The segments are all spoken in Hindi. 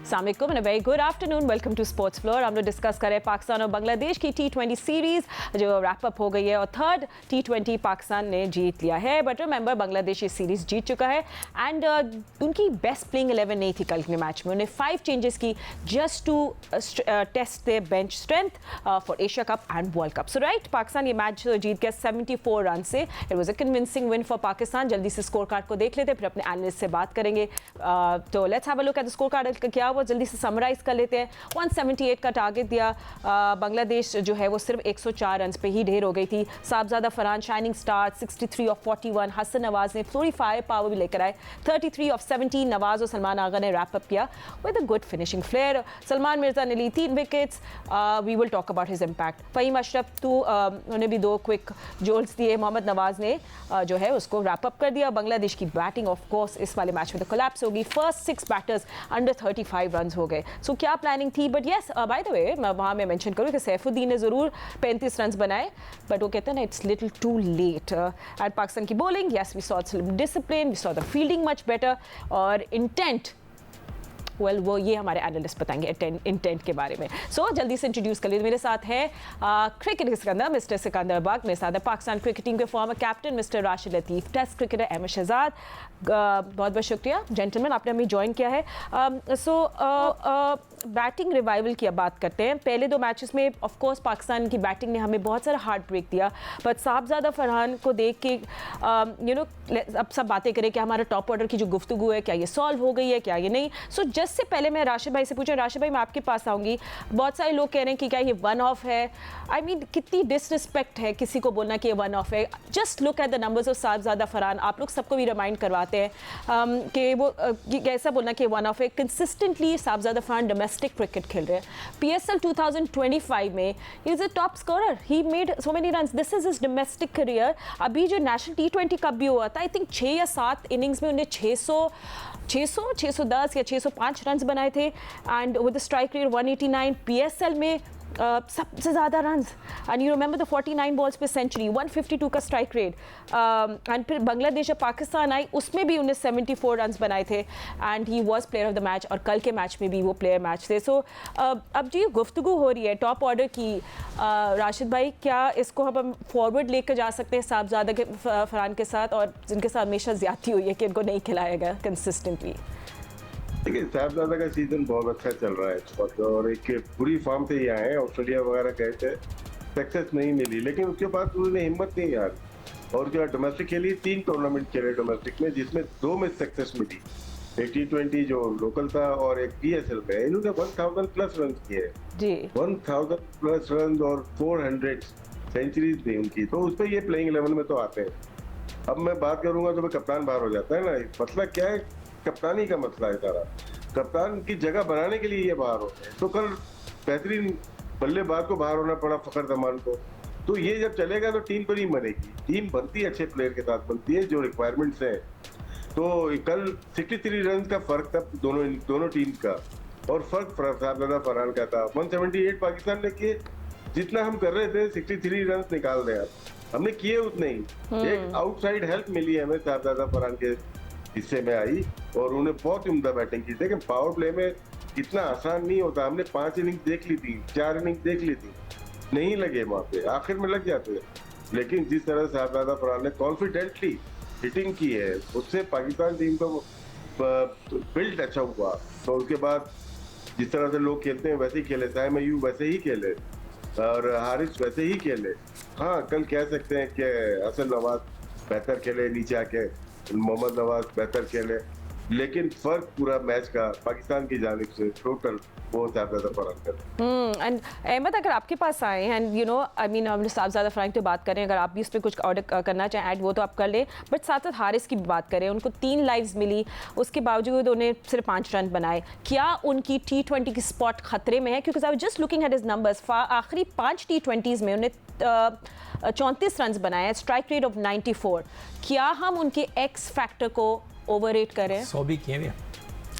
Assalamualaikum and a very good afternoon. Welcome to Sports Floor. हम लोग डिस्कस कर रहे हैं पाकिस्तान और बांग्लादेश की T20 सीरीज़ जो रैप अप हो गई है और थर्ड T20 पाकिस्तान ने जीत लिया है. बट रिमेंबर बांग्लादेश ये सीरीज़ जीत चुका है एंड उनकी बेस्ट प्लेइंग 11 नहीं थी कल के मैच में. उन्हें 5 चेंजेस की just to test their bench strength for Asia cup and world cup. So right, Pakistan ये मैच जीत गया 74 रन से. It was a convincing win for Pakistan. जल्दी से स्कोर कार्ड को देख लेते हैं, फिर अपने एनालिस्ट से बात करेंगे. तो let's have a look at the score card. क्या वो जल्दी से समराइज कर लेते हैं. 178 का टारगेट दिया. बांग्लादेश जो है वो सिर्फ 104 रन पे ही ढेर हो गई थी. Sahibzada Farhan shining star 63 of 41. Hasan Nawaz ने थोड़ी फायर पावर भी लेकर आए. 33 ऑफ 17. नवाज और सलमान आगा ने रैप अप किया with a good finishing flair. Salman Mirza ने ली 3 wickets. We will talk about his impact. Faheem Ashraf तो उन्होंने भी 2 क्विक जोल्स दिए. मोहम्मद नवाज ने जो है उसको रैप अप कर दिया. बांग्लादेश की बैटिंग ऑफ कोर्स इस वाले मैच में तो कोलैप्स होगी. फर्स्ट 6 बैटर्स अंडर 35 रन हो गए. सो क्या प्लानिंग थी? But yes, by the way वहाँ मैं मेंशन करूँ कि सैफुद्दीन ने ज़रूर 35 रन बनाए, बट वो कहते हैं ना it's little too late. And Pakistan की bowling, yes we saw discipline, we saw the fielding much better और इंटेंट. वेल वो ये हमारे एनालिस्ट बताएंगे इंटेंट के बारे में. सो जल्दी से इंट्रोड्यूस कर लीजिए. मेरे साथ है क्रिकेट के सिकंदर मिस्टर सिकंदर बग. मेरे साथ है पाकिस्तान क्रिकेट टीम के former captain mister Rashid Latif. Test cricketer Ahmed Shehzad. बहुत बहुत शुक्रिया जेंटलमैन, आपने हमें ज्वाइन किया है. बैटिंग रिवाइवल की अब बात करते हैं. पहले 2 मैचेस में ऑफ कोर्स पाकिस्तान की बैटिंग ने हमें बहुत सारा हार्ट ब्रेक दिया, बट साहबजादा फरहान को देख के अब सब बातें करें कि हमारा टॉप ऑर्डर की जो गुफ्तगू है क्या ये सॉल्व हो गई है, क्या ये नहीं. सो जस्ट से पहले मैं राशिद भाई से पूछूं. राशिद भाई मैं आपके पास आऊँगी. बहुत सारे लोग कह रहे हैं कि क्या ये वन ऑफ है. आई मीन कितनी डिसरिस्पेक्ट है किसी को बोलना कि ये वन ऑफ है. Just look at the numbers of Sahibzada Farhan. आप लोग सबको भी रिमाइंड करवाते हैं कि वो कैसा बोलना कि वन ऑफ है. कंसिस्टेंटली साहबजादा फरहान डोमेस्टिक क्रिकेट खेल रहे हैं. PSL 2025 में he is a top scorer. He made so many runs. This is his domestic career. अभी जो नेशनल T20 कप भी हुआ था, आई थिंक 6 या 7 इनिंग्स में उन्हें 610 या 605 रन बनाए थे and with strike rate 189. PSL में सबसे ज़्यादा runs and you remember the 49 balls पे सेंचुरी, 152 का स्ट्राइक रेट. एंड फिर बांग्लादेश और पाकिस्तान आई, उसमें भी उन्हें 74 रन्स बनाए थे and he was player of the match. और कल के मैच में भी वो प्लेयर मैच थे. सो अब जो गुफ्तगू हो रही है टॉप ऑर्डर की, राशिद भाई क्या इसको हम फॉरवर्ड लेकर जा सकते हैं साहबजादा के फरहान के साथ, और जिनके साथ हमेशा ज्यादती हुई है कि इनको नहीं खिलाया गया कंसिस्टेंटली? देखिए, साहबजादा का सीजन बहुत अच्छा चल रहा है और एक बुरी फॉर्म से ही आए हैं. ऑस्ट्रेलिया वगैरह गए थे, सक्सेस नहीं मिली, लेकिन उसके बाद उन्होंने हिम्मत नहीं हारी और जो डोमेस्टिक खेली 3 टूर्नामेंट खेले डोमेस्टिक में, जिसमें 2 में सक्सेस मिली. एक T20 जो लोकल था और एक PSL में. इन्होंने 1000 प्लस रन किए जी. 1000 प्लस रन और 400 सेंचुरीज थी उनकी. तो उस पर ये प्लेइंग 11 में तो आते हैं. अब मैं बात करूंगा तो कप्तान बाहर हो जाता है ना. मसला क्या है? कप्तानी का मसला है सारा. कप्तान की जगह बनाने के लिए ये बाहर होते हैं. तो कल बेहतरीन बल्लेबाज को बाहर होना पड़ा, फखर जमान को. तो ये जब चलेगा तो टीम तो नहीं बनेगी. टीम बनती है अच्छे प्लेयर के साथ बनती है जो रिक्वायरमेंट्स हैं. तो कल 63 रन का फर्क था दोनों टीम्स का, और फर्क साहबजादा फरहान का था. 178 पाकिस्तान ने किए. जितना हम कर रहे थे 63 रन निकाल दें आप, हमने किए उतने ही. एक आउटसाइड हेल्प मिली हमें साहबजादा फरहान के हिस्से में आई और उन्होंने बहुत उम्दा बैटिंग की. लेकिन पावर प्ले में इतना आसान नहीं होता. हमने 5 इनिंग देख ली थी, 4 इनिंग देख ली थी, नहीं लगे वहाँ पे, आखिर में लग जाते हैं. लेकिन जिस तरह साहबजादा फरहान ने कॉन्फिडेंटली हिटिंग की है, उससे पाकिस्तान टीम का बिल्ड अच्छा हुआ. तो उसके बाद जिस तरह से लोग खेलते हैं वैसे ही खेले. साइम अय्यूब वैसे ही खेले और हारिस वैसे ही खेले. हाँ, कल कह सकते हैं कि हसन नवाज बेहतर खेले, नीचे आके मोहम्मद नवाज बेहतर खेले, लेकिन फर्क पूरा मैच का पाकिस्तान की जानिब से टोटल बहुत ज़्यादा फर्क कर. एंड अहमद, अगर आपके पास आए and you know I mean हम साहबजादा फरहान की बात करें, अगर आप भी उस पर कुछ ऑर्डर करना चाहें ऐड वो तो आप कर लें, बट साथ साथ हारिस की भी बात करें. उनको 3 लाइव्स मिली, उसके बावजूद उन्हें सिर्फ 5 रन बनाए. क्या उनकी T20 की स्पॉट खतरे में है? क्योंकि I was just looking at his numbers. आखिरी 5 T20s में उन्हें 34 रन बनाए, स्ट्राइक रेट ऑफ 94. क्या हम उनके एक्स फैक्टर को ओवररेट करें? 100 भी किए हैं.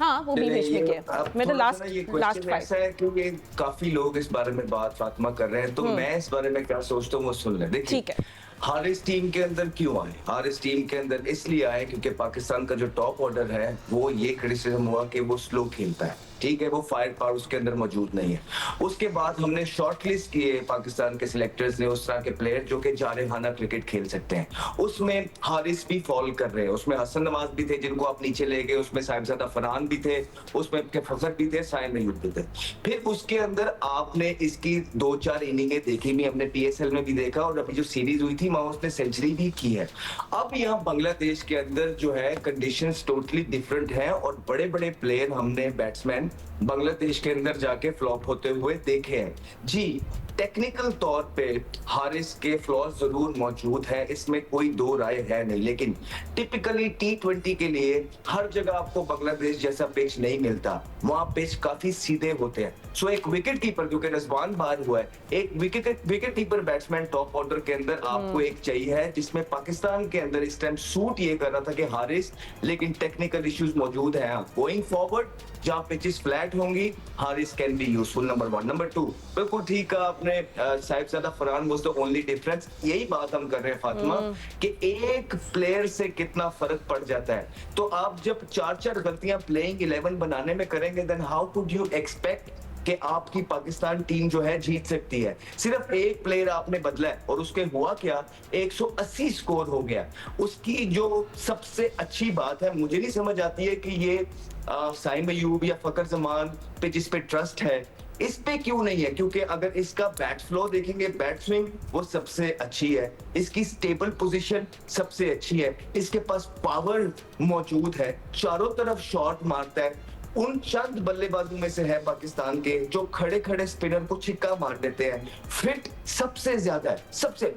हाँ, वो भी बीच में किया. मैं तो लास्ट 5 ऐसा है कि ये काफी लोग इस बारे में बात फातिमा कर रहे हैं, तो मैं इस बारे में क्या सोचता हूँ वो सुन लें. देखिए, ठीक है, हारिस टीम के अंदर क्यों आए? हारिस टीम के अंदर इसलिए आए क्योंकि पाकिस्तान का जो टॉप ऑर्डर है वो ये क्रिटिसिज्म हुआ कि वो स्लो खेलता है. ठीक है, वो फायर पावर उसके अंदर मौजूद नहीं है। उसके बाद हमने शॉर्टलिस्ट किए पाकिस्तान के सिलेक्टर्स ने उस तरह के प्लेयर जो कि जारहाना क्रिकेट खेल सकते हैं। उसमें हारिस भी फॉल कर रहे हैं, उसमें हसन नवाज भी थे जिनको आप नीचे ले गए, उसमें साहिबजादा फरहान भी थे, उसमें फजर भी थे, साइम अयूब भी थे। फिर उसके अंदर आपने इसकी 2-4 इनिंगें देखी भी, हमने पीएसएल में भी देखा और अभी जो सीरीज हुई थी वहां उसने सेंचुरी भी की है। अब यहाँ बांग्लादेश के अंदर जो है कंडीशंस टोटली डिफरेंट हैं और बड़े बड़े प्लेयर हमने बैट्समैन बांग्लादेश के अंदर जाके फ्लॉप होते हुए देखे हैं। जी, टेक्निकल तौर पे हारिस के फ्लॉज जरूर मौजूद है, इसमें कोई दो राय है नहीं, लेकिन टिपिकली टी20 के लिए हर जगह आपको बांग्लादेश जैसा पिच नहीं मिलता, वहां पिच काफी सीधे होते हैं। सो एक विकेट कीपर, क्योंकि रिजवान बाहर हुआ है, एक wicket keeper batsman top order के अंदर आपको एक चाहिए है, जिसमें पाकिस्तान के अंदर इस टाइम सूट ये कर रहा था कि हारिस, लेकिन टेक्निकल इश्यूज मौजूद है। गोइंग फॉरवर्ड जहां पिचेस फ्लैट होंगी, Haris can be useful, number 1। Number 2, बिल्कुल ठीक है आपने, Sahibzada Farhan was the only difference. यही बात हम कर रहे हैं फातिमा कि एक प्लेयर से कितना फर्क पड़ जाता है। तो आप जब 4-4 गलतियां प्लेइंग 11 बनाने में करेंगे, then how could you expect कि आपकी पाकिस्तान टीम जो है जीत सकती है। सिर्फ एक प्लेयर आपने बदला है और उसके हुआ क्या, 180 स्कोर हो गया। उसकी जो सबसे अच्छी बात है, मुझे नहीं समझ आती है कि ये साइम अयूब या फकर जमान पे जिस पे ट्रस्ट है, इस पे क्यों नहीं है? क्योंकि अगर इसका बैट फ्लो देखेंगे, बैट स्विंग वो सबसे अच्छी है, इसकी स्टेबल पोजीशन सबसे अच्छी है, इसके पास पावर मौजूद है, चारों तरफ शॉट मारता है। उन चंद बल्लेबाजों में से है पाकिस्तान के जो खड़े खड़े स्पिनर को छिक्का मार देते हैं। फिट सबसे ज्यादा है, सबसे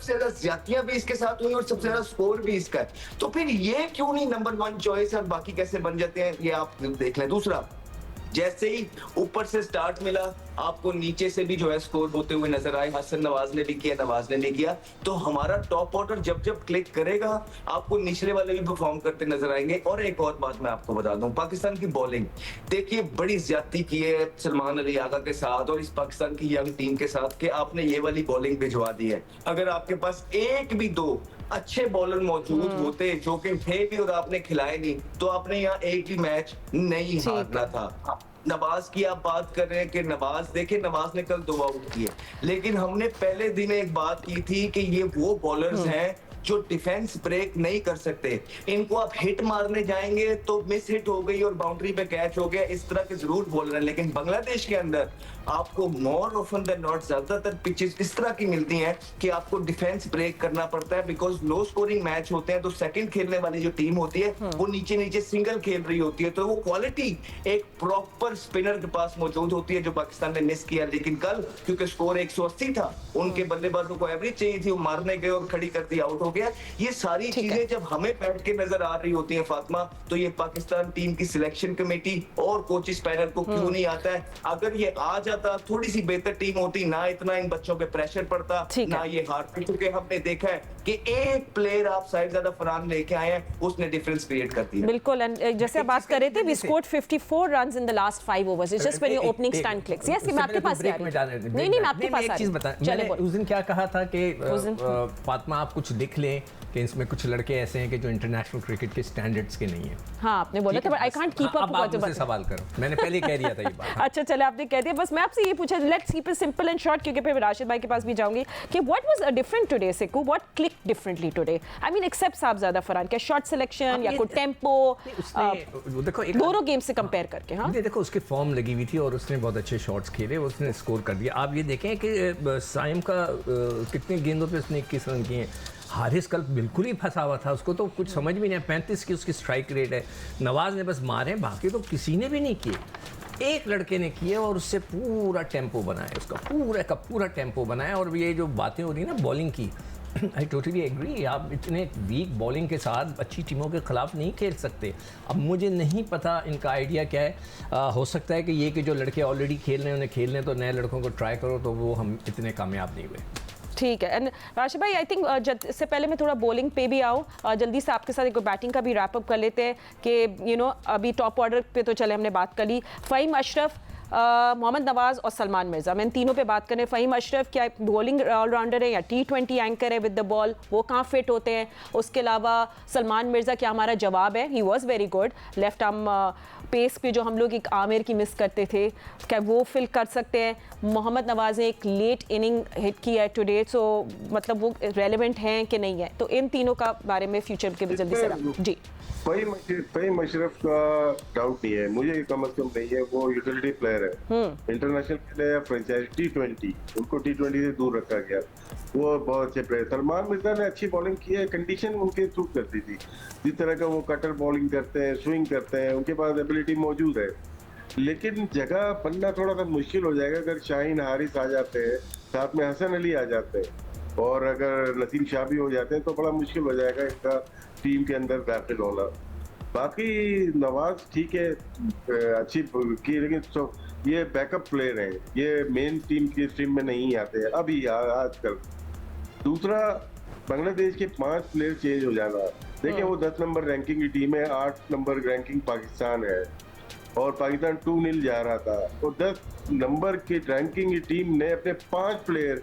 ज्यादा ज्यादतियां भी इसके साथ हुई और सबसे ज्यादा स्कोर भी इसका है। तो फिर ये क्यों नहीं नंबर 1 चॉइस है और बाकी कैसे बन जाते हैं, ये आप देख लें। दूसरा, जैसे ही ऊपर से स्टार्ट मिला, आपको नीचे से भी जो है स्कोर होते हुए नजर आए। हसन नवाज ने भी किया, नवाज ने भी किया। तो हमारा टॉप ऑर्डर जब जब क्लिक करेगा, आपको निचले वाले भी परफॉर्म करते नजर आएंगे। और एक और बात मैं आपको बता दूं, पाकिस्तान की बॉलिंग देखिए, बड़ी ज्यादती की है सलमान अली आगा के साथ और इस पाकिस्तान की यंग टीम के साथ कि आपने ये वाली बॉलिंग भिजवा दी है। अगर आपके पास एक भी 2 अच्छे बॉलर मौजूद होते जो कि थे भी और आपने खिलाए नहीं, तो आपने यहाँ एक भी मैच नहीं हारना था। नवाज की आप बात कर रहे हैं कि नवाज, देखिए नवाज ने कल 2 आउट किए, लेकिन हमने पहले दिन एक बात की थी कि ये वो बॉलर्स हैं जो डिफेंस ब्रेक नहीं कर सकते। इनको आप हिट मारने जाएंगे तो मिस हिट हो गई और बाउंड्री पे कैच हो गया, इस तरह के जरूर बॉलर हैं। लेकिन बांग्लादेश के अंदर आपको मोर ऑफन देन नॉट ज्यादातर पिचेस इस तरह की मिलती हैं कि आपको डिफेंस ब्रेक करना पड़ता है, बिकॉज लो स्कोरिंग मैच होते हैं। तो सेकंड खेलने वाली जो टीम होती है वो नीचे नीचे सिंगल खेल रही होती है, तो वो क्वालिटी एक प्रॉपर स्पिनर के पास मौजूद होती है, जो पाकिस्तान ने मिस किया। लेकिन कल क्योंकि स्कोर 180 था, उनके बल्लेबाजों को एवरेज चाहिए थी, वो मारने गए और खड़ी कर दी, आउट हो गया। ये सारी चीजें जब हमें बैठ के नजर आ रही होती हैं फातिमा, तो ये पाकिस्तान टीम की सिलेक्शन कमेटी और कोचिंग पैनल को क्यों नहीं आता है? अगर ये आ जाता, थोड़ी सी बेहतर टीम होती, ना इतना इन बच्चों पे प्रेशर पड़ता, ना ये हारते। क्योंकि हमने देखा है कि एक प्लेयर आप साहिबजादा फरहान लेके आए हैं, उसने डिफरेंस क्रिएट कर दिया। बिल्कुल, जैसे आप बात कर रहे थे, we scored 54 runs in the last 5 overs, it's just when your opening stand clicks. Yes, मैं आपके पास आ रही हूं। नहीं, मैं आपके पास आ रही हूं। एक चीज बता, मैंने उस दिन क्या कहा था कि फातिमा आप कुछ लिख लें कि इसमें कुछ लड़के ऐसे हैं कि जो इंटरनेशनल क्रिकेट के स्टैंडर्ड्स के नहीं है। हाँ, आपने बोला था, but I can't keep up. आप मुझसे सवाल करो, मैंने पहले कह दिया था ये बात। अच्छा, चले, आपने कह दिया। बस मैं आपसे ये पूछा, let's keep it simple and short, क्योंकि फिर राशिद भाई के पास भी जाऊंगी, कि what was different today Sikku, what click differently today? I mean except Sahibzada Farhan, क्या शॉट सिलेक्शन या कोई टेंपो, देखो दोनों गेम से कंपेयर करके? हाँ, देखो उसकी फॉर्म लगी हुई थी और उसने बहुत अच्छे शॉट्स खेले, उसने स्कोर कर दिया। आप ये देखें कि साइम का कितने गेंदों पे उसने 21 रन किए। हारिस कल बिल्कुल ही फंसा हुआ था, उसको तो कुछ समझ भी नहीं। 35 की उसकी स्ट्राइक रेट है। नवाज ने बस मारे, बाकी तो किसी ने भी नहीं किए। एक लड़के ने किए और उससे पूरा टेम्पो बनाया, उसका पूरा का पूरा टेम्पो बनाया। और ये जो बातें हो रही है ना बॉलिंग की, आई टोटली एग्री। आप इतने वीक बॉलिंग के साथ अच्छी टीमों के खिलाफ नहीं खेल सकते। अब मुझे नहीं पता इनका आइडिया क्या है। हो सकता है कि ये कि जो लड़के ऑलरेडी खेल रहे हैं उन्हें खेलने, तो नए लड़कों को ट्राई करो, तो वो हम इतने कामयाब नहीं हुए। ठीक है। एंड राशिद भाई, आई थिंक इससे पहले मैं थोड़ा बॉलिंग पे भी आऊँ, जल्दी से आपके साथ एक बैटिंग का भी रैप अप कर लेते हैं कि अभी टॉप ऑर्डर पे तो चले, हमने बात कर ली। फ़हीम अशरफ, मोहम्मद नवाज और सलमान मिर्ज़ा, मैं इन तीनों पे बात करें। फ़हीम अशरफ क्या बॉलिंग ऑलराउंडर है या T20 एंकर है विद द बॉल, वो कहाँ फिट होते हैं? उसके अलावा सलमान मिर्ज़ा क्या हमारा जवाब है? He was very good, left arm pace पे जो हम लोग एक आमिर की मिस करते थे, क्या वो फिल कर सकते हैं? मोहम्मद नवाज ने एक लेट इनिंग हिट की है टुडे, सो मतलब वो रेलेवेंट हैं कि नहीं है? तो इन तीनों का बारे में फ्यूचर के जल्दी से जी। फ़हीम अशरफ का डाउट नहीं है, मुझे कम से कम नहीं है। वो यूटिलिटी प्लेयर है, इंटरनेशनल के लिए फ्रेंचाइज T20, उनको T20 से दूर रखा गया। वो बहुत अच्छे प्लेयर। सलमान मिर्जा ने अच्छी बॉलिंग की है, कंडीशन उनके सूट करती थी। जिस तरह का वो कटर बॉलिंग करते हैं, स्विंग करते हैं, उनके पास एबिलिटी मौजूद है। लेकिन जगह बनना थोड़ा सा मुश्किल हो जाएगा अगर शाहीन हारिस आ जाते हैं, साथ में हसन अली आ जाते हैं, और अगर नसीम शाह भी हो जाते हैं तो बड़ा मुश्किल हो जाएगा इनका टीम के अंदर दाखिल होना। बाकी नवाज ठीक है, अच्छी की, लेकिन तो ये बैकअप प्लेयर हैं, ये मेन टीम की टीम में नहीं आते हैं अभी आजकल। दूसरा, बांग्लादेश के 5 प्लेयर चेंज हो जाना। देखिए वो 10 नंबर रैंकिंग की टीम है, 8 नंबर रैंकिंग पाकिस्तान है, और पाकिस्तान 2-0 जा रहा था। तो 10 नंबर की रैंकिंग की टीम ने अपने 5 प्लेयर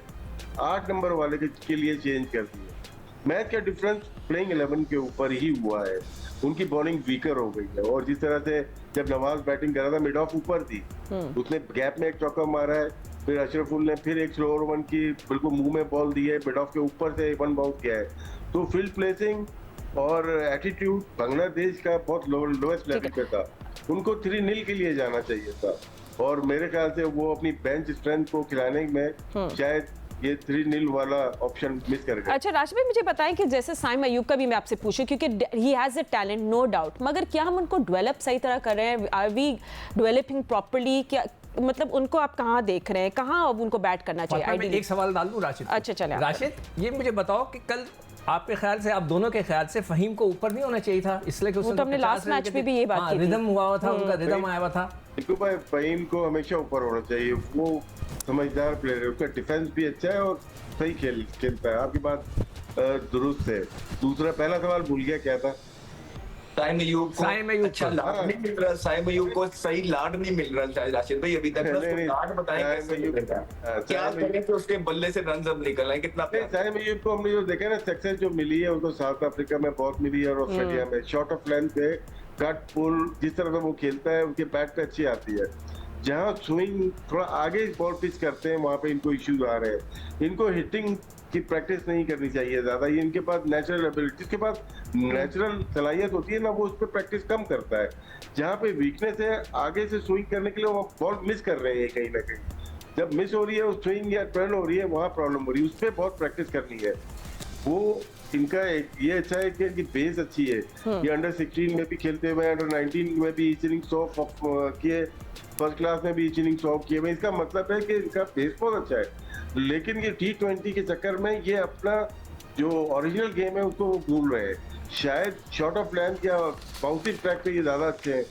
8 नंबर वाले के लिए चेंज कर दिए। मैच का डिफरेंस प्लेइंग 11 के ऊपर ही हुआ है। उनकी बॉलिंग वीकर हो गई है, और जिस तरह से जब नवाज बैटिंग कर रहा था, मिड ऑफ ऊपर थी, उसने गैप में एक चौका मारा है, फिर अशरफुल ने फिर एक स्लोअर वन की बिल्कुल मुंह में बॉल दी है, मिड ऑफ के ऊपर से 1 बाउंस किया है। तो फील्ड प्लेसिंग और एटीट्यूड बांग्लादेश का बहुत लोएस्ट लेवल पे था। उनको 3-0 के लिए जाना चाहिए था, और मेरे ख्याल से वो अपनी बेंच स्ट्रेंथ को खिलाने में शायद ये 3-0 वाला ऑप्शन मिस कर गए। अच्छा राशिद भाई, मुझे बताएं कि जैसे साइम अयूब का भी मैं आपसे पूछूं, क्योंकि he has a talent no doubt, मगर क्या हम उनको डेवलप सही तरह कर रहे हैं? Are we developing properly? क्या मतलब उनको आप कहाँ देख रहे हैं, कहाँ अब उनको बैट करना चाहिए? मैं एक सवाल डाल दूं राशिद? अच्छा चले राशिद, ये मुझे बताओ कि कल आपके ख्याल से, आप दोनों के ख्याल से फ़हीम को ऊपर नहीं होना चाहिए था? इसलिए कि उसने तो हमने लास्ट मैच में भी ये बात की थी। रिदम हुआ था, उनका रिदम आया हुआ था। देखो भाई, फ़हीम को हमेशा ऊपर होना चाहिए। वो समझदार प्लेयर है, उसका डिफेंस भी अच्छा है और सही खेलता है। आपकी बात दुरुस्त है। दूसरा, पहला सवाल भूल गया, क्या था? साइम अयूब को अच्छा को। लाड नहीं मिल रहा, साइम अयूब को सही लाड नहीं मिल रहा शायद राशिद भाई अभी तक। नहीं, लाड बताएं कैसे मिलेगा, क्या करें कि उसके बल्ले से रन अब निकल आए, कितना प्यार। साइम अयूब को हमने जो देखा ना, सक्सेस जो मिली है उसको साउथ अफ्रीका में बहुत मिली है, और ऑस्ट्रेलिया में शॉर्ट ऑफ लेंथ पे कट पुल, जिस तरह से वो खेलता है उनके बैट पे अच्छी आती है। जहाँ स्विंग थोड़ा आगे बॉल पिच करते हैं, वहां पे इनको इश्यूज आ रहे हैं। इनको हिटिंग की प्रैक्टिस नहीं करनी चाहिए ज्यादा। ये इनके पास नेचुरल एबिलिटी, जिसके पास नेचुरल सलाहियत होती है ना, वो उस पर प्रैक्टिस कम करता है। जहाँ पे वीकनेस है, आगे से स्विंग करने के लिए वो बॉल मिस कर रहे हैं कहीं ना कहीं। जब मिस हो रही है, वो स्विंग या टर्न हो रही है, वहाँ प्रॉब्लम हो रही है। उस पर बहुत प्रैक्टिस करनी है। वो इनका ये अच्छा है कि इनकी बेस अच्छी है। ये अंडर 16 में भी खेलते हुए, अंडर 19 में भी ईच इनिंग 100 किए, फर्स्ट क्लास में भी ईच इनिंग 100 किए हुए। इसका मतलब है कि इनका बेस बहुत अच्छा है। लेकिन ये T20 के चक्कर में ये अपना जो ओरिजिनल गेम है उसको भूल रहे हैं। शायद शॉर्ट ऑफ लेंथ या बाउंसिंग ट्रैक पे ये ज्यादा अच्छे हैं।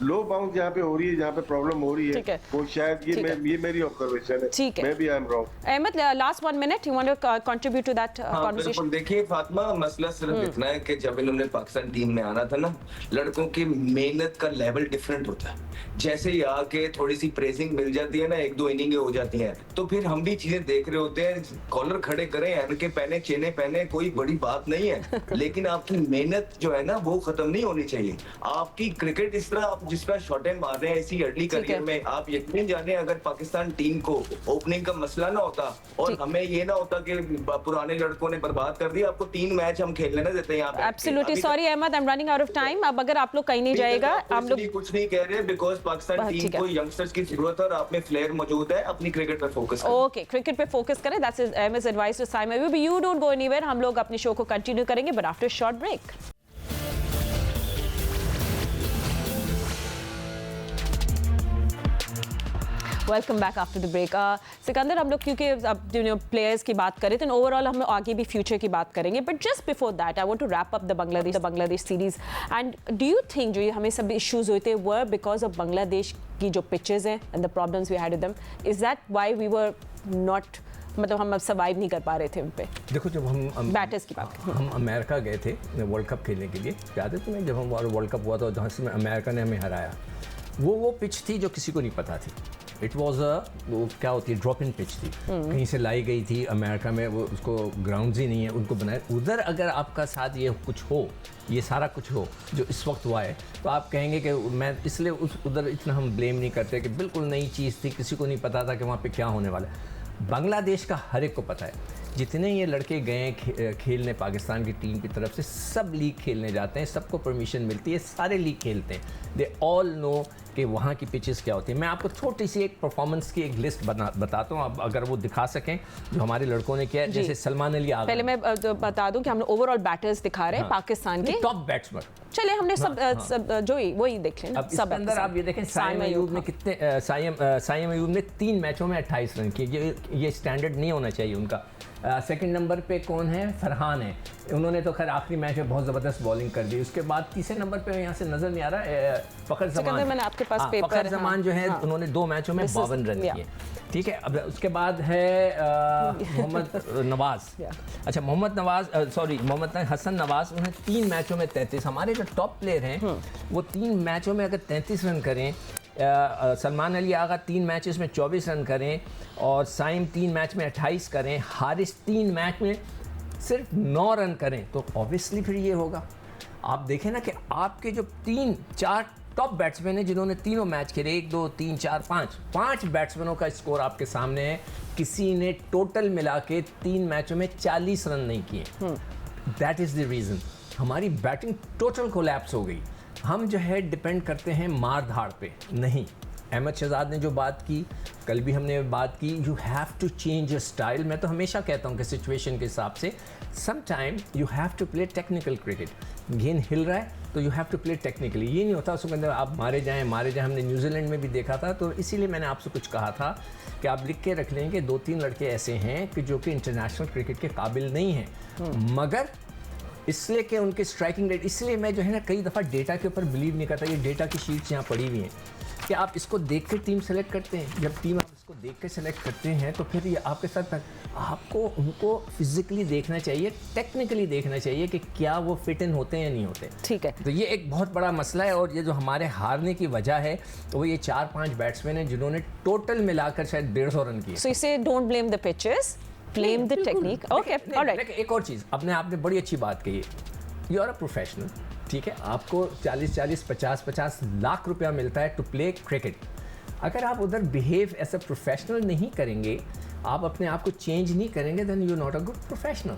लो बाउंस जहाँ पे हो रही है, जहाँ पे प्रॉब्लम हो रही है, वो शायद ये मेरी ऑब्जर्वेशन है। मैं भी I am wrong. Ahmad, last 1 minute, you want to contribute to that conversation? देखिए फातिमा, मसला सिर्फ इतना है कि जब इन्होंने पाकिस्तान टीम में आना था ना, लड़कों की मेहनत का लेवल डिफरेंट होता है। जैसे ही आके थोड़ी सी प्रेसिंग मिल जाती है ना, 1-2 इनिंगें हो जाती हैं, तो फिर हम भी चीजें देख रहे होते हैं। कॉलर खड़े करें, एनके पहने, चेने पहने, कोई बड़ी बात नहीं है, लेकिन आपकी मेहनत जो है ना वो खत्म नहीं होनी चाहिए। आपकी क्रिकेट इस तरह आप जिस तरह शॉटें मार रहे हैं इसी अर्ली करियर में, आप यकीन जाने अगर पाकिस्तान टीम को ओपनिंग का मसला ना होता और हमें ये ना होता कि पुराने लड़कों ने बर्बाद कर दिया, आपको 3 मैच हम खेलने ना देते यहाँ पे। Absolutely sorry Ahmad, I am running out of time. अब अगर आप लोग कहीं नहीं जाएगा, हम लोग कुछ नहीं कह रहे, बिकॉज पाकिस्तान टीम को यंगस्टर्स की जरूरत है और आप में फ्लेयर मौजूद है, अपनी क्रिकेट पर फोकस करें। ओके, क्रिकेट पे फोकस करें, दैट्स अहमद's advice to Saim Ayub. You don't go anywhere, हम लोग अपने शो को कंटिन्यू करेंगे but after short break. Welcome back after the break. Sikandar, हम लोग क्योंकि अब प्लेयर्स की बात करें तो ओवरऑल हम आगे भी फ्यूचर की बात करेंगे, but just before that I want to wrap up the Bangladesh series. And do you think जो ये हमें सब इश्यूज होते हैं वर बिकॉज ऑफ बांग्लादेश की जो पिचेस हैं and the problems we had with them, is that why we were not, मतलब हम अब सर्वाइव नहीं कर पा रहे थे उन पे? देखो, जब हम बैटर्स की बात हम अमेरिका गए थे वर्ल्ड कप खेलने के लिए, याद है तुम्हें? जब हम वर्ल्ड कप हुआ था, जहाँ से अमेरिका ने हमें हराया, वो पिच थी जो किसी को नहीं पता थी। इट वाज वो क्या होती है, ड्रॉप इन पिच थी, कहीं से लाई गई थी अमेरिका में, वो उसको ग्राउंड्स ही नहीं है उनको बनाए। उधर अगर आपका साथ ये कुछ हो, ये सारा कुछ हो जो इस वक्त हुआ है, तो आप कहेंगे कि मैं इसलिए उधर इतना हम ब्लेम नहीं करते कि बिल्कुल नई चीज़ थी, किसी को नहीं पता था कि वहाँ पे क्या होने वाला है। बांग्लादेश का हर एक को पता है, जितने ये लड़के गए खेलने पाकिस्तान की टीम की तरफ से, सब लीग खेलने जाते हैं, सबको परमिशन मिलती है, सारे लीग खेलते हैं। दे ऑल नो कि वहाँ की पिचेस क्या होती है। मैं आपको छोटी सी एक परफॉर्मेंस की एक लिस्ट बताता हूँ, अब अगर वो दिखा सकें जो हमारे लड़कों ने किया है। जैसे सलमान अली आगा, पहले मैं बता दूं कि हम ओवरऑल बैटर्स दिखा रहे हैं पाकिस्तान के टॉप बैट्समैन। चले हमने सब जो ही वही देख लें। अब इसके अंदर आप ये देखें, साइम अयूब ने कितने साइम अयूब ने 3 मैचों में 28 रन किए। ये स्टैंडर्ड नहीं होना चाहिए उनका। सेकंड नंबर पे कौन है? फरहान है, उन्होंने तो खैर आखिरी मैच में बहुत ज़बरदस्त बॉलिंग कर दी। उसके बाद तीसरे नंबर पे यहाँ से नज़र नहीं आ रहा, फ़खर जमान। मैंने आपके पास पेपर, फ़खर जमान जो है उन्होंने 2 मैचों में 52 रन किए। ठीक है, अब उसके बाद है मोहम्मद नवाज़। अच्छा, मोहम्मद हसन नवाज़, उन्हें 3 मैचों में 33। हमारे जो टॉप प्लेयर हैं वो 3 मैचों में अगर 33 रन करें, सलमान अली आगा 3 मैचेस में 24 रन करें, और साइम 3 मैच में 28 करें, हारिस 3 मैच में सिर्फ 9 रन करें, तो ऑब्वियसली फिर ये होगा। आप देखें ना कि आपके जो 3-4 टॉप बैट्समैन हैं जिन्होंने तीनों मैच खेले, 1 2 3 4 5 बैट्समैनों का स्कोर आपके सामने है। किसी ने टोटल मिला के 3 मैचों में 40 रन नहीं किए। दैट इज़ द रीज़न हमारी बैटिंग टोटल कोलैप्स हो गई। हम जो है डिपेंड करते हैं मार धाड़ पे नहीं। अहमद शहजाद ने जो बात की, कल भी हमने बात की, you have to change your style. मैं तो हमेशा कहता हूँ कि सिचुएशन के हिसाब से some time you have to play technical cricket. गेंद हिल रहा है तो you have to play technically. ये नहीं होता उसके अंदर आप मारे जाएं। हमने न्यूजीलैंड में भी देखा था, तो इसीलिए मैंने आपसे कुछ कहा था कि आप लिख के रख लें कि 2-3 लड़के ऐसे हैं कि जो कि इंटरनेशनल क्रिकेट के काबिल नहीं हैं, मगर इसलिए कि उनके स्ट्राइकिंग रेट, इसलिए मैं जो है ना कई दफ़ा डेटा के ऊपर बिलीव नहीं करता। ये डेटा की शीट्स यहाँ पड़ी हुई हैं कि आप इसको देख कर टीम सेलेक्ट करते हैं। जब टीम आप इसको देख कर सेलेक्ट करते हैं तो फिर ये आपके साथ आपको उनको फिजिकली देखना चाहिए, टेक्निकली देखना चाहिए कि क्या वो फिट इन होते हैं या नहीं होते। ठीक है, तो ये एक बहुत बड़ा मसला है। और ये जो हमारे हारने की वजह है तो वो ये 4-5 बैट्समैन हैं जिन्होंने टोटल मिलाकर शायद 150 रन किए। सो इसे don't blame the pitches, blame the technique. Okay, alright. एक और चीज़ आपने बड़ी अच्छी बात कही, यू आर अ प्रोफेशनल। ठीक है, आपको 40-40, 50-50 लाख रुपया मिलता है टू प्ले क्रिकेट। अगर आप उधर बिहेव एज अ प्रोफेशनल नहीं करेंगे, आप अपने आप को चेंज नहीं करेंगे, then you not a good professional.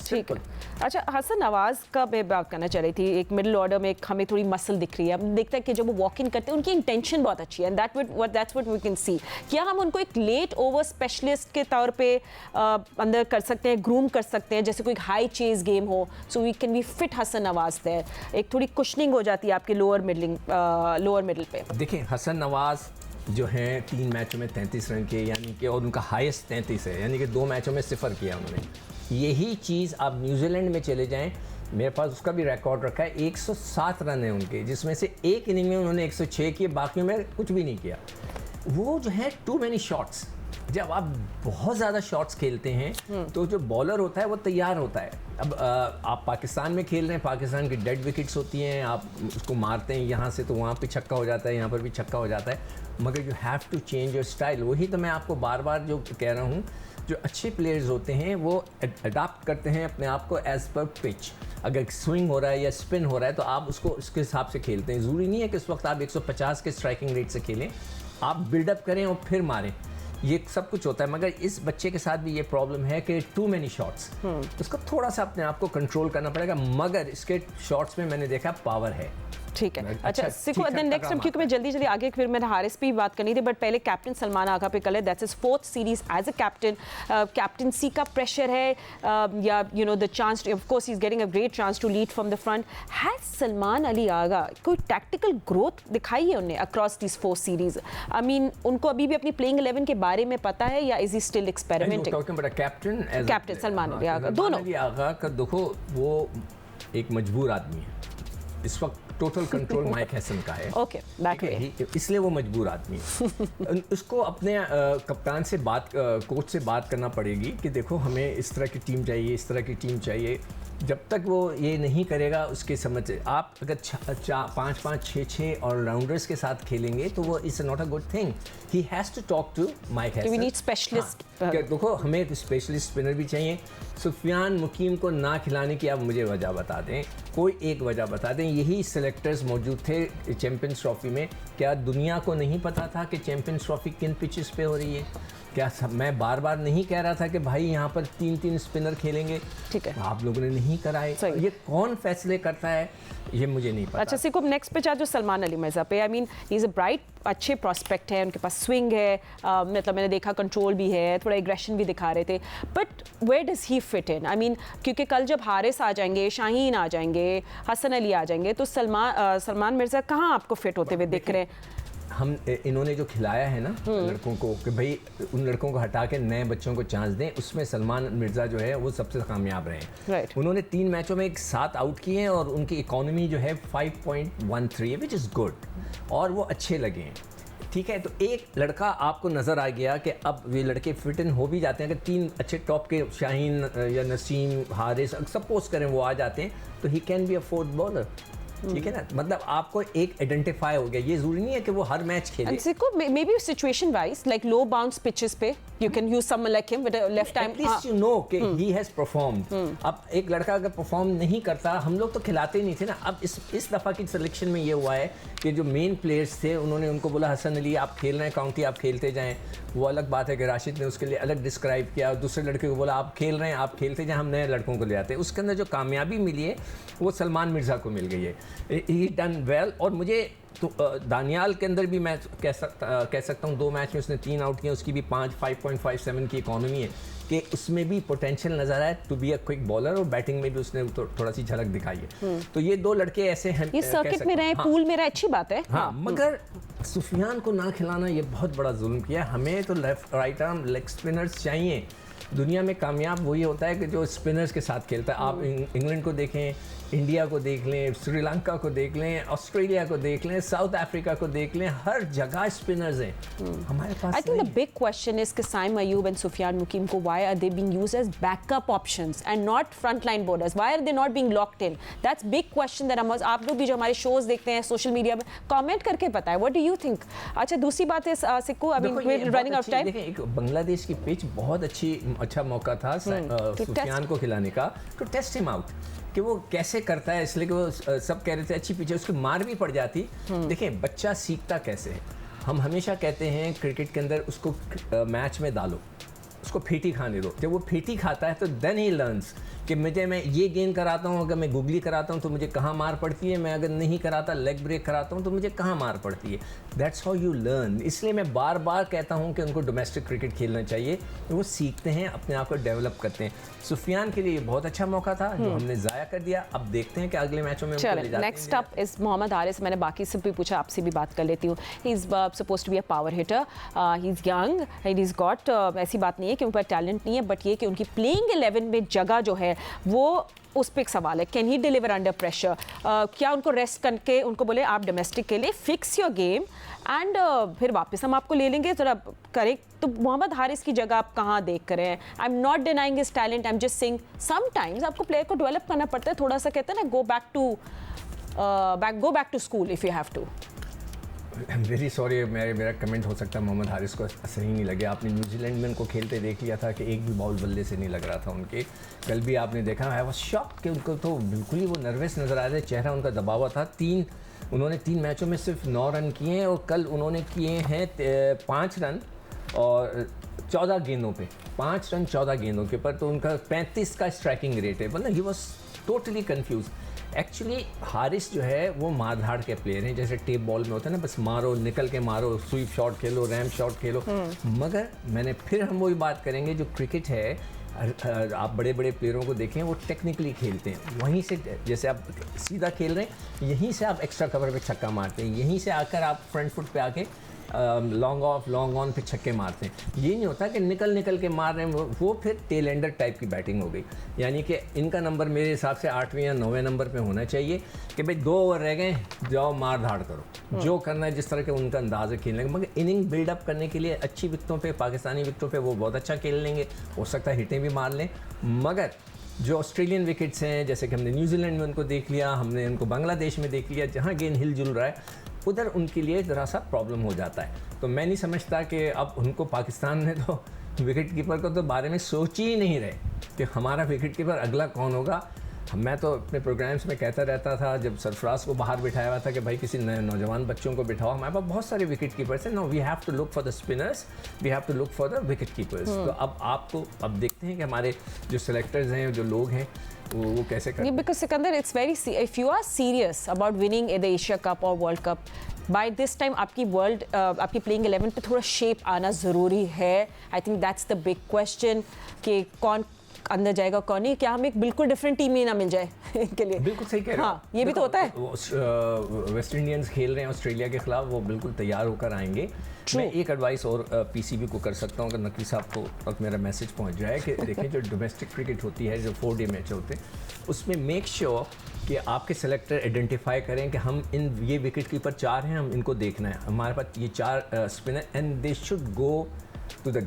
ठीक है। अच्छा, हसन नवाज़ का मैं बात करना चाह रही थी। एक मिडिल ऑर्डर में एक हमें थोड़ी मसल दिख रही है। हम देखते हैं कि जब वो वॉक इन करते हैं उनकी इंटेंशन बहुत अच्छी है, that's what we can see. क्या हम उनको एक लेट ओवर स्पेशलिस्ट के तौर पे अंदर कर सकते हैं, ग्रूम कर सकते हैं, जैसे कोई हाई चेज गेम हो, so we can be fit Hasan Nawaz there, एक थोड़ी कुशनिंग हो जाती है आपके लोअर मिडिल पे। देखिए, हसन नवाज़ जो हैं 3 मैचों में 33 रन किए, यानी कि, और उनका हाईएस्ट 33 है, यानी कि 2 मैचों में 0 किया उन्होंने। यही चीज़ आप न्यूजीलैंड में चले जाएं, मेरे पास उसका भी रिकॉर्ड रखा है, 107 रन है उनके, जिसमें से एक इनिंग में उन्होंने 106 किए, बाकी में कुछ भी नहीं किया। वो जो है टू मैनी शॉट्स। जब आप बहुत ज़्यादा शॉट्स खेलते हैं तो जो बॉलर होता है वो तैयार होता है। अब आप पाकिस्तान में खेल रहे हैं, पाकिस्तान की डेड विकेट्स होती हैं, आप उसको मारते हैं यहाँ से तो वहाँ पे छक्का हो जाता है, यहाँ पर भी छक्का हो जाता है, मगर you have to change your style. वही तो मैं आपको बार बार जो कह रहा हूँ, जो अच्छे प्लेयर्स होते हैं वो अडाप्ट करते हैं अपने आप को एज पर पिच। अगर स्विंग हो रहा है या स्पिन हो रहा है तो आप उसको उसके हिसाब से खेलते हैं। ज़रूरी नहीं है कि इस वक्त आप 150 के स्ट्राइकिंग रेट से खेलें, आप बिल्डअप करें और फिर मारें, ये सब कुछ होता है। मगर इस बच्चे के साथ भी ये प्रॉब्लम है कि टू मैनी शॉट्स, उसको थोड़ा सा अपने आप को कंट्रोल करना पड़ेगा, मगर इसके शॉट्स में मैंने देखा पावर है। ठीक है। अच्छा, सिखो देन नेक्स्ट टाइम, क्योंकि मैं जल्दी आगे फिर मैंने हारिस पे भी बात करनी थी, बट पहले कैप्टन सलमान आगा पे कल है, that's his 4th series as a captain. Captaincy का प्रेशर है या you know the chance, of course he is getting a great chance to lead from the front. Has Salman Ali Agha कोई टैक्टिकल ग्रोथ दिखाई है उन्हें across this 4 series? I mean, उनको अभी भी अपनी प्लेइंग 11 के बारे में पता है या is he still experimenting? Captain Salman Ali Agha, दोनों। अली आगा का देखो, वो एक मजबूर आदमी है, इस वक्त टोटल कंट्रोल माइक हैसन का है। Okay, that way. इसलिए वो मजबूर आदमी है। उसको अपने कप्तान से कोच से बात करना पड़ेगी कि देखो हमें इस तरह की टीम चाहिए, इस तरह की टीम चाहिए। जब तक वो ये नहीं करेगा उसके समझ से आप अगर 5-5, 6-6 ऑलराउंडर्स के साथ खेलेंगे तो वो it's not a good thing. He has to talk to Mike Hesson. We need specialist. देखो हमें एक स्पेशलिस्ट स्पिनर भी चाहिए। सुफियान मुकीम को ना खिलाने की आप मुझे वजह बता दें, कोई एक वजह बता दें। यही सेलेक्टर्स मौजूद थे चैम्पियंस ट्रॉफी में। क्या दुनिया को नहीं पता था कि चैम्पियंस ट्रॉफी किन पिचेस पे हो रही है? क्या मैं बार बार नहीं कह रहा था कि भाई यहाँ पर 3-3 स्पिनर खेलेंगे? ठीक है, आप लोगों ने नहीं कराए। ये कौन फैसले करता है ये मुझे नहीं पता। अच्छा सिको, नेक्स्ट पे जो सलमान अली मिर्ज़ा पे, I mean he is a bright, अच्छे प्रॉस्पेक्ट है, उनके पास स्विंग है, मतलब मैंने देखा कंट्रोल भी है, थोड़ा एग्रेशन भी दिखा रहे थे, but where does he fit in? I mean क्योंकि कल जब हारिस आ जाएंगे, शाहीन आ जाएंगे, हसन अली आ जाएंगे, तो सलमान मिर्ज़ा कहाँ आपको फिट होते हुए दिख रहे हैं? हम इन्होंने जो खिलाया है ना लड़कों को कि भाई उन लड़कों को हटा के नए बच्चों को चांस दें, उसमें सलमान मिर्ज़ा जो है वो सबसे कामयाब रहे हैं। Right. उन्होंने 3 मैचों में 7 आउट किए हैं और उनकी इकोनॉमी जो है 5.13 है, विच इज़ गुड, और वो अच्छे लगे हैं। ठीक है, तो एक लड़का आपको नज़र आ गया कि अब ये लड़के फिट इन हो भी जाते हैं। अगर 3 अच्छे टॉप के शाहीन या नसीम, हारिस सपोज करें वो आ जाते हैं तो he can be a fourth bowler. ठीक है ना, मतलब आपको एक आइडेंटिफाई हो गया। ये जरूरी नहीं है कि वो हर मैच खेले। Maybe situation wise, like low bounce pitches पे you can use someone like him with a left time. At least you know कि ही हैज परफॉर्म्ड। अब एक लड़का अगर परफॉर्म नहीं करता, हम लोग तो खिलाते ही नहीं थे ना। अब इस दफ़ा की सिलेक्शन में ये हुआ है कि जो मेन प्लेयर्स थे उन्होंने उनको बोला हसन अली आप खेल रहे हैं काउंटी, आप खेलते जाएं। वो अलग बात है कि राशिद ने उसके लिए अलग डिस्क्राइब किया, दूसरे लड़के को बोला आप खेल रहे हैं, आप खेलते जाएं, हम नए लड़कों को ले आते हैं। उसके अंदर जो कामयाबी मिली है वो सलमान मिर्ज़ा को मिल गई है। ही डन वेल। और मुझे तो दानियाल के अंदर भी मैं कह सकता हूँ 2 मैच में उसने 3 आउट किए, उसकी भी 5.57 की इकोनॉमी है, कि उसमें भी पोटेंशियल नजर आया to be a quick bowler, और बैटिंग में भी उसने थोड़ा सी झलक दिखाई है। तो ये 2 लड़के ऐसे हैं, ये सर्किट में रहे, पूल में रहे, अच्छी बात है। हाँ, मगर सुफियान को ना खिलाना ये बहुत बड़ा जुल्म किया। हमें तो left right arm leg spinners चाहिए। दुनिया में कामयाब वही होता है कि जो स्पिनर्स के साथ खेलता है। आप इंग्लैंड को देखें, इंडिया को देख लें, श्रीलंका को देख लें, ऑस्ट्रेलिया को देख लें, साउथ अफ्रीका को देख लें, हर जगह स्पिनर्स हैं। हमारे पास I think the big question is Kasim Ayub and Sufyan Mukim ko why are they being used as backup options and not frontline bowlers? Why are they not being locked in? That's big question that आप लोग भी जो हमारे shows देखते हैं सोशल मीडिया में कमेंट करके बताएं. What do you think? अच्छा, दूसरी बात है सिक्कू, I mean we're running out of time. देखिए, एक बांग्लादेश की पिच बहुत अच्छा मौका था सुफियान को खिलाने का, टू टेस्ट हिम आउट कि वो कैसे करता है। इसलिए कि वो सब कह रहे थे अच्छी पिच है, उसकी मार भी पड़ जाती। देखिए बच्चा सीखता कैसे है। हम हमेशा कहते हैं क्रिकेट के अंदर उसको मैच में डालो, उसको फीटी खाने दो। जब वो फीटी खाता है तो देन ही लर्न्स कि मैं ये गेंद कराता हूँ, अगर मैं गुगली कराता हूँ तो मुझे कहाँ मार पड़ती है, मैं अगर नहीं कराता लेग ब्रेक कराता हूँ तो मुझे कहाँ मार पड़ती है। That's how you learn. इसलिए मैं बार बार कहता हूँ कि उनको डोमेस्टिक क्रिकेट खेलना चाहिए, तो वो सीखते हैं, अपने आप को डेवलप करते हैं। सुफियान के लिए ये बहुत अच्छा मौका था जो हमने ज़ाया कर दिया। अब देखते हैं कि अगले मैचों में next up is Mohammad Haris. मैंने बाकी से भी पूछा, आपसे भी बात कर लेती हूँ। He is supposed to be a power hitter, he is young, he is got, ऐसी बात नहीं है कि उन पर टैलेंट नहीं है, बट ये कि उनकी प्लेइंग 11 में जगह जो है वो उस पर एक सवाल है। Can he deliver under pressure? क्या उनको रेस्ट करके उनको बोले आप डोमेस्टिक के लिए फिक्स योर गेम एंड फिर वापस हम आपको ले लेंगे, थोड़ा करें? तो मोहम्मद हारिस की जगह आप कहाँ देख कर रहे हैं? I am not denying his talent, I am just saying sometimes आपको प्लेयर को डेवलप करना पड़ता है थोड़ा सा। कहते हैं ना, go back to school if you have to. I am very sorry, मेरा कमेंट हो सकता है मोहम्मद हारिस को सही नहीं लगे। आपने न्यूजीलैंड में उनको खेलते देख लिया था कि एक भी बॉल बल्ले से नहीं लग रहा था उनके। कल भी आपने देखा, आई वाज शॉक्ड कि उनको तो बिल्कुल ही वो नर्वस नज़र आ रहे थे, चेहरा उनका दबा हुआ था। उन्होंने 3 मैचों में सिर्फ 9 रन किए हैं, और कल उन्होंने किए हैं 5 रन और 14 गेंदों पे, 5 रन 14 गेंदों के पर। तो उनका 35 का स्ट्राइकिंग रेट है। मतलब he was totally confuse. Actually Haris जो है वो मारधाड़ के प्लेयर हैं, जैसे टेप बॉल में होता है ना, बस मारो, निकल के मारो, स्वीप शॉट खेलो, रैम शॉट खेलो। मगर हम वही बात करेंगे, जो क्रिकेट है आप बड़े बड़े प्लेयरों को देखें, वो टेक्निकली खेलते हैं। वहीं से जैसे आप सीधा खेल रहे हैं, यहीं से आप एक्स्ट्रा कवर पे छक्का मारते हैं, यहीं से आकर आप फ्रंट फुट पे आके लॉन्ग ऑफ लॉन्ग ऑन पे छक्के मारते हैं। ये नहीं होता कि निकल के मार रहे हैं, वो फिर टेल एंडर टाइप की बैटिंग हो गई। यानी कि इनका नंबर मेरे हिसाब से 8वें या 9वें नंबर पे होना चाहिए कि भाई 2 ओवर रह गए, जाओ मार धाड़ करो, जो करना है, जिस तरह के उनका अंदाज़ है खेलने का। मगर इनिंग बिल्डअप करने के लिए अच्छी विकटों पे, पाकिस्तानी विकटों पे वो बहुत अच्छा खेल लेंगे, हो सकता है हिटें भी मार लें। मगर जो ऑस्ट्रेलियन विकेट्स हैं, जैसे कि हमने न्यूजीलैंड में उनको देख लिया, हमने उनको बांग्लादेश में देख लिया, जहाँ गेंद हिलजुल रहा है उधर उनके लिए ज़रा सा प्रॉब्लम हो जाता है। तो मैं नहीं समझता कि अब उनको पाकिस्तान ने तो विकेट कीपर को तो बारे में सोच ही नहीं रहे कि हमारा विकेट कीपर अगला कौन होगा। मैं तो अपने प्रोग्राम्स में कहता रहता था, जब सरफराज को बाहर बिठाया हुआ था, कि भाई किसी नौजवान बच्चों को बिठाओ, हमारे पास बहुत सारे विकेट कीपर्स हैं। No, we have to look for the spinners, we have to look for the wicket keepers. तो अब देखते हैं कि हमारे जो सेलेक्टर्स हैं, जो लोग हैं, वो कैसे करते हैं। Because Sikandar, it's very if you are serious about winning the Asia Cup or World Cup, by this time आपकी प्लेइंग 11 पे थोड़ा शेप आना ज़रूरी है। I think that's the big question कि कौन अंदर जाएगा कौन नहीं। क्या हमें एक बिल्कुल डिफरेंट टीम ही ना मिल जाए इनके लिए? बिल्कुल सही कह रहे हो। हाँ, ये भी तो होता है। वेस्ट इंडियंस खेल रहे हैं ऑस्ट्रेलिया के खिलाफ, वो बिल्कुल तैयार होकर आएंगे। मैं एक एडवाइस और पीसीबी को कर सकता हूँ, अगर नकवी साहब को अब मेरा मैसेज पहुँच जाए कि देखें, जो डोमेस्टिक क्रिकेट होती है, जो 4 डे मैच होते हैं, उसमें मेक श्योर कि आपके सेलेक्टर आइडेंटिफाई करें कि हम ये विकेट कीपर 4 हैं, हम इनको देखना है, हमारे पास ये 4 spinner, and they should go to the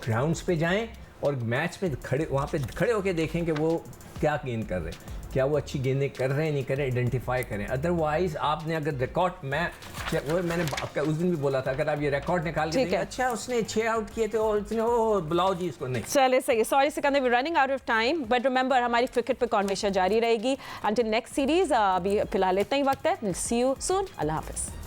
grounds पे जाएं और मैच में वहाँ पे खड़े होकर देखें कि वो क्या गेंद कर रहे हैं, क्या वो अच्छी गेंदें कर रहे हैं, नहीं कर रहे, आइडेंटिफाई करें। अदरवाइज आपने अगर रिकॉर्ड, मैंने उस दिन भी बोला था, अगर आप ये रिकॉर्ड निकाल के देखें, अच्छा उसने 6 आउट किए थे और इतने बुलाओ जी इसको, नहीं। चले सही, sorry Sikandar, we running out of time, but remember हमारी क्रिकेट पे कॉन्वर्सेशन जारी रहेगी अंटिल नेक्स्ट सीरीज। अभी फिलहाल इतना ही वक्त है। सी यू सून, अल्लाह हाफिज़।